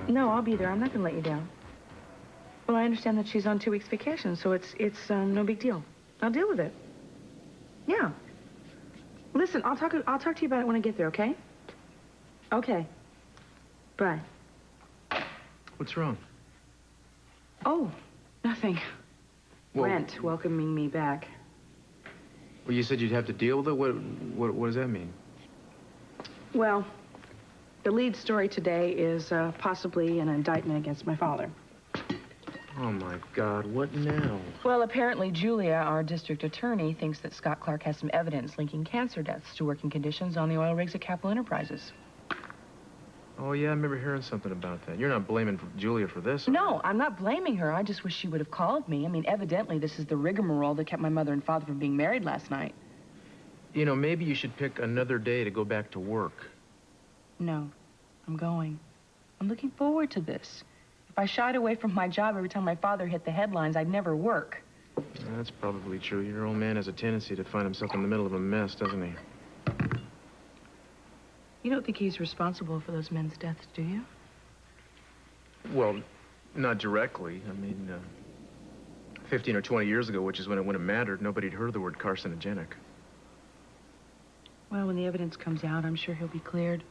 No, I'll be there. I'm not going to let you down. Well, I understand that she's on 2 weeks vacation, so it's no big deal. I'll deal with it. Yeah. Listen, I'll talk to you about it when I get there, okay? Okay. Bye. What's wrong? Oh, nothing. Well, Brent welcoming me back. Well, you said you'd have to deal with it? What does that mean? Well, the lead story today is possibly an indictment against my father. Oh, my God, what now? Well, apparently Julia, our district attorney, thinks that Scott Clark has some evidence linking cancer deaths to working conditions on the oil rigs at Capital Enterprises. Oh, yeah, I remember hearing something about that. You're not blaming Julia for this, are No, you? I'm not blaming her. I just wish she would have called me. I mean, evidently this is the rigmarole that kept my mother and father from being married last night. You know, maybe you should pick another day to go back to work. No, I'm going. I'm looking forward to this. If I shied away from my job every time my father hit the headlines, I'd never work. That's probably true. Your old man has a tendency to find himself in the middle of a mess, doesn't he? You don't think he's responsible for those men's deaths, do you? Well, not directly. I mean, 15 or 20 years ago, which is when it mattered, nobody'd heard of the word carcinogenic. Well, when the evidence comes out, I'm sure he'll be cleared.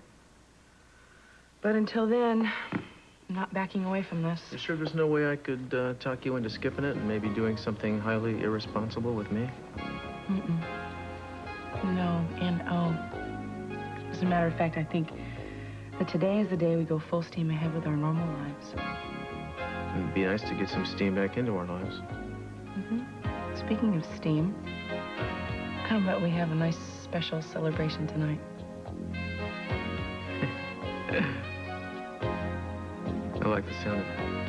But until then, I'm not backing away from this. You sure there's no way I could talk you into skipping it and maybe doing something highly irresponsible with me? Mm-mm. No, and as a matter of fact, I think that today is the day we go full steam ahead with our normal lives. It'd be nice to get some steam back into our lives. Mm-hmm. Speaking of steam, how about we have a nice special celebration tonight? I like the sound of that.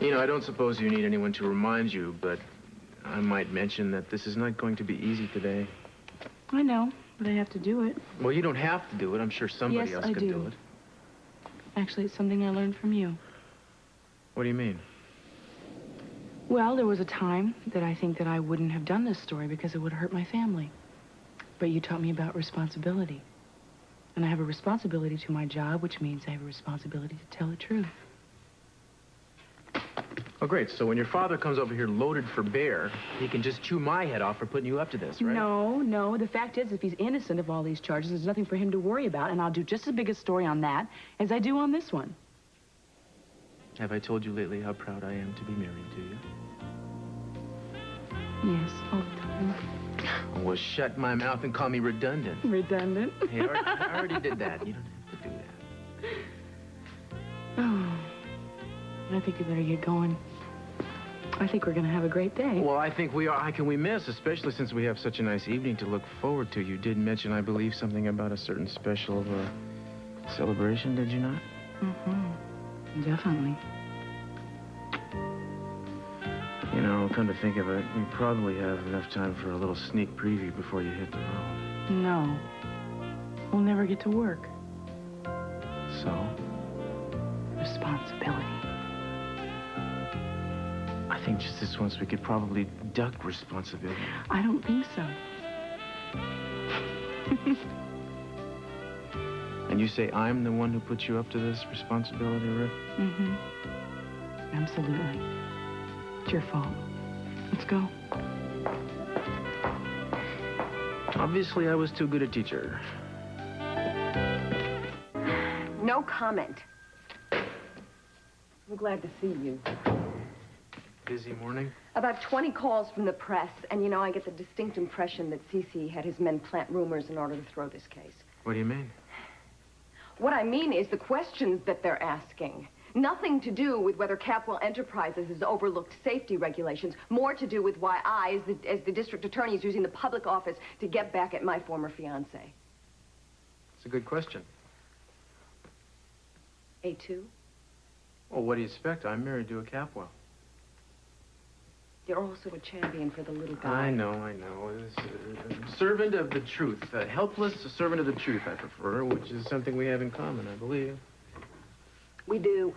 You know, I don't suppose you need anyone to remind you, but I might mention that this is not going to be easy today. I know, but I have to do it. Well, you don't have to do it. I'm sure somebody else could do it. Actually, it's something I learned from you. What do you mean? Well, there was a time that I think that I wouldn't have done this story because it would hurt my family. But you taught me about responsibility. And I have a responsibility to my job, which means I have a responsibility to tell the truth. Oh, great. So when your father comes over here loaded for bear, he can just chew my head off for putting you up to this, right? No. The fact is, if he's innocent of all these charges, there's nothing for him to worry about, and I'll do just as big a story on that as I do on this one. Have I told you lately how proud I am to be married to you? Yes, all the time. Well, shut my mouth and call me redundant. Redundant? Hey, I already did that. You don't have to do that. Oh, I think you better get going. I think we're going to have a great day. Well, I think we are. How can we miss, especially since we have such a nice evening to look forward to? You did mention, I believe, something about a certain special celebration, did you not? Mm-hmm. Definitely. You know, come to think of it, we probably have enough time for a little sneak preview before you hit the road. No. We'll never get to work. So? Responsibility. I think just this once we could probably duck responsibility. I don't think so. And you say I'm the one who put you up to this responsibility, Rick? Mm-hmm. Absolutely. It's your fault. Let's go. Obviously, I was too good a teacher. No comment. I'm glad to see you. Busy morning? About 20 calls from the press, and you know, I get the distinct impression that CC had his men plant rumors in order to throw this case. What do you mean? What I mean is the questions that they're asking. Nothing to do with whether Capwell Enterprises has overlooked safety regulations. More to do with why I, as the district attorney, is using the public office to get back at my former fiancé. It's a good question. A2? Well, what do you expect? I'm married to a Capwell. You're also a champion for the little guy. I know. It's a servant of the truth. A helpless servant of the truth, I prefer, which is something we have in common, I believe. We do.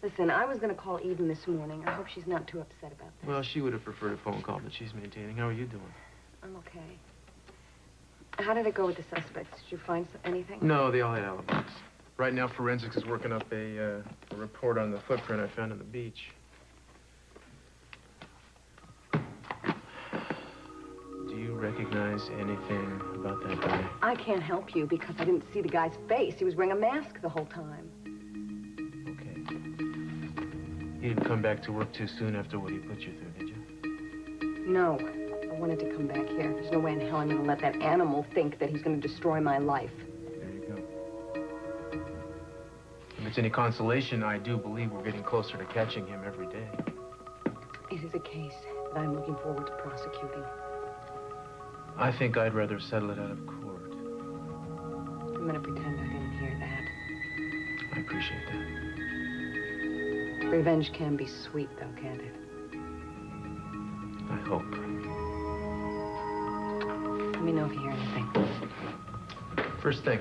Listen, I was going to call Eden this morning. I hope she's not too upset about this. Well, she would have preferred a phone call that she's maintaining. How are you doing? I'm okay. How did it go with the suspects? Did you find anything? No, they all had alibis. Right now, forensics is working up a report on the footprint I found on the beach. Do you recognize anything about that guy? I can't help you because I didn't see the guy's face. He was wearing a mask the whole time. Okay. He didn't come back to work too soon after what he put you through, did you? No. I wanted to come back here. There's no way in hell I'm going to let that animal think that he's going to destroy my life. There you go. If it's any consolation, I do believe we're getting closer to catching him every day. It is a case that I'm looking forward to prosecuting. I think I'd rather settle it out of court. I'm going to pretend I didn't hear that. I appreciate that. Revenge can be sweet, though, can't it? I hope. Let me know if you hear anything. First thing.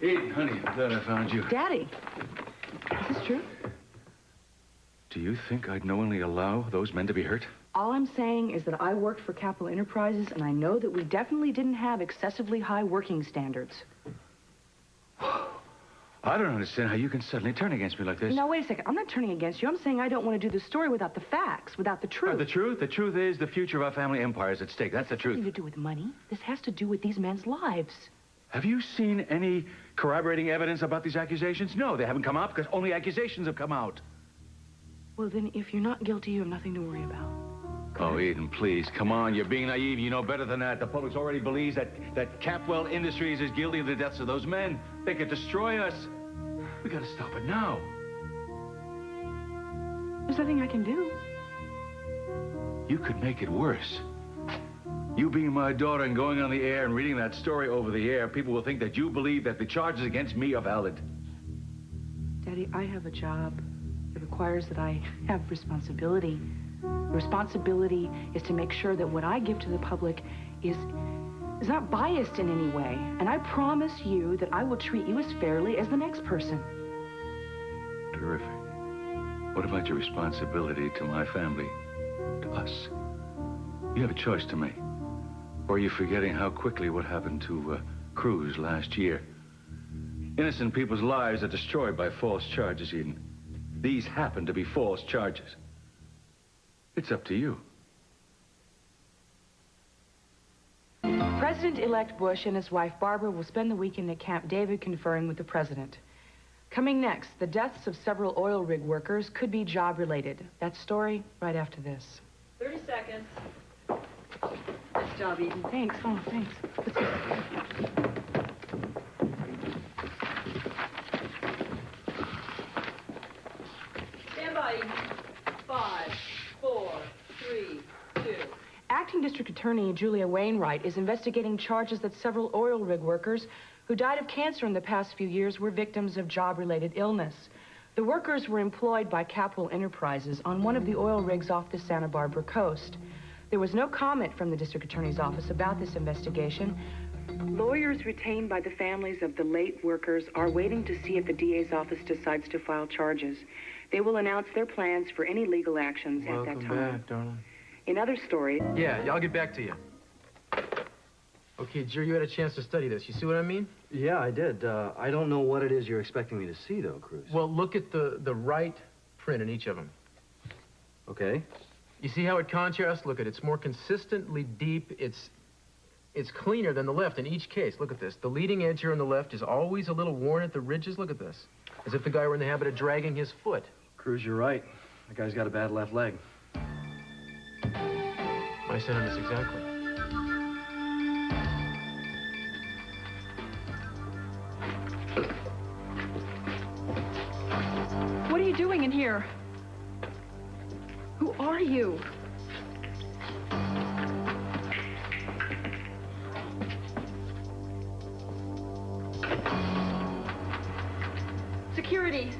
Eden, honey, I'm glad I found you. Daddy, is this true? Do you think I'd knowingly allow those men to be hurt? All I'm saying is that I worked for Capital Enterprises, and I know that we definitely didn't have excessively high working standards. I don't understand how you can suddenly turn against me like this. No, wait a second. I'm not turning against you. I'm saying I don't want to do the story without the facts, without the truth. The truth? The truth is the future of our family empire is at stake. That's the truth. Nothing to do with money. This has to do with these men's lives. Have you seen any corroborating evidence about these accusations? No, they haven't come out because only accusations have come out. Well, then, if you're not guilty, you have nothing to worry about. Oh, Eden, please, come on. You're being naive. You know better than that. The public already believes that Capwell Industries is guilty of the deaths of those men. They could destroy us. We gotta stop it now. There's nothing I can do. You could make it worse. You being my daughter and going on the air and reading that story over the air, people will think that you believe that the charges against me are valid. Daddy, I have a job. It requires that I have responsibility. Responsibility is to make sure that what I give to the public is not biased in any way. And I promise you that I will treat you as fairly as the next person. Terrific. What about your responsibility to my family, to us? You have a choice to make. Or are you forgetting how quickly what happened to Cruz last year? Innocent people's lives are destroyed by false charges, Eden. These happen to be false charges. It's up to you. President-elect Bush and his wife Barbara will spend the weekend at Camp David conferring with the president. Coming next, the deaths of several oil rig workers could be job-related. That story right after this. 30 seconds. Nice job, Eden. Thanks. Oh, thanks. Let's go. Stand by, Eden. 5, 4, 3, 2. Acting District Attorney Julia Wainwright is investigating charges that several oil rig workers who died of cancer in the past few years were victims of job-related illness. The workers were employed by Capital Enterprises on one of the oil rigs off the Santa Barbara coast. There was no comment from the District Attorney's office about this investigation. Lawyers retained by the families of the late workers are waiting to see if the DA's office decides to file charges. They will announce their plans for any legal actions at that time. Welcome back, darling. In other stories... Yeah, I'll get back to you. Okay, Jer, you had a chance to study this. You see what I mean? Yeah, I did. I don't know what it is you're expecting me to see, though, Cruz. Well, look at the right print in each of them. Okay. You see how it contrasts? Look at it. It's more consistently deep. It's cleaner than the left in each case. Look at this. The leading edge here on the left is always a little worn at the ridges. Look at this. As if the guy were in the habit of dragging his foot. Cruz, you're right. The guy's got a bad left leg. I said this exactly. What are you doing in here? Who are you? Security.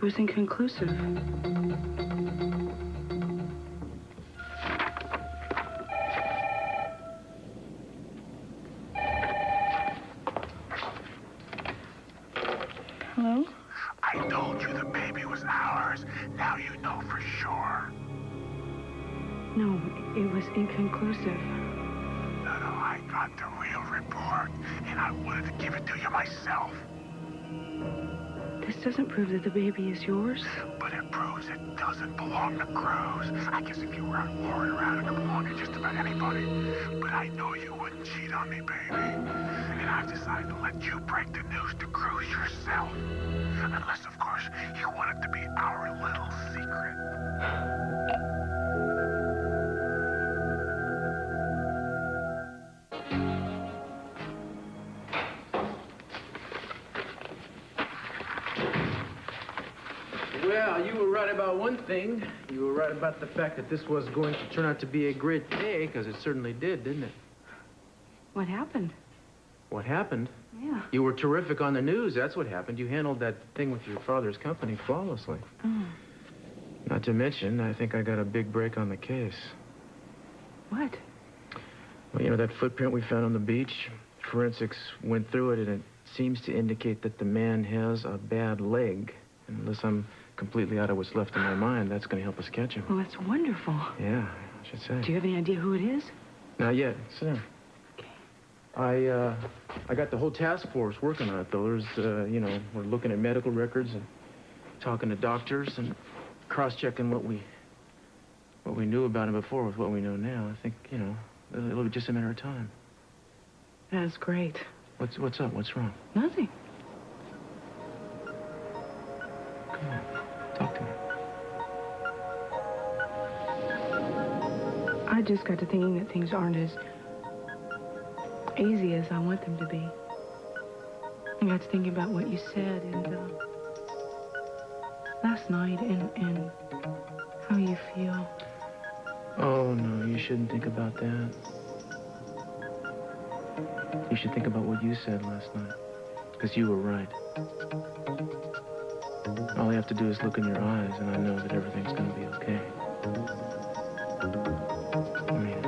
It was inconclusive. Hello? I told you the baby was ours. Now you know for sure. No, it was inconclusive. No, I got the real report, and I wanted to give it to you myself. This doesn't prove that the baby is yours. But it proves it doesn't belong to Cruz. I guess if you were out whoring around, it could belong to just about anybody. But I know you wouldn't cheat on me, baby. And I've decided to let you break the news to Cruz yourself. Unless, of course, you want it to be our little secret. Well, you were right about one thing. You were right about the fact that this was going to turn out to be a great day, because it certainly did, didn't it? What happened? What happened? Yeah. You were terrific on the news, that's what happened. You handled that thing with your father's company flawlessly. Oh. Not to mention, I think I got a big break on the case. What? Well, you know, that footprint we found on the beach? Forensics went through it, and it seems to indicate that the man has a bad leg. Unless I'm completely out of what's left in my mind, that's going to help us catch him. Well, that's wonderful. Yeah, I should say. Do you have any idea who it is? Not yet. Sit down. Okay. I got the whole task force working on it, though. There's, you know, we're looking at medical records and talking to doctors and cross-checking what we knew about him before with what we know now. I think, you know, it'll be just a matter of time. That's great. What's up? What's wrong? Nothing. Come on. Talk to me. I just got to thinking that things aren't as easy as I want them to be. I got to thinking about what you said and last night and how you feel. Oh, no, you shouldn't think about that. You should think about what you said last night, because you were right. All I have to do is look in your eyes, and I know that everything's going to be okay. I mean it.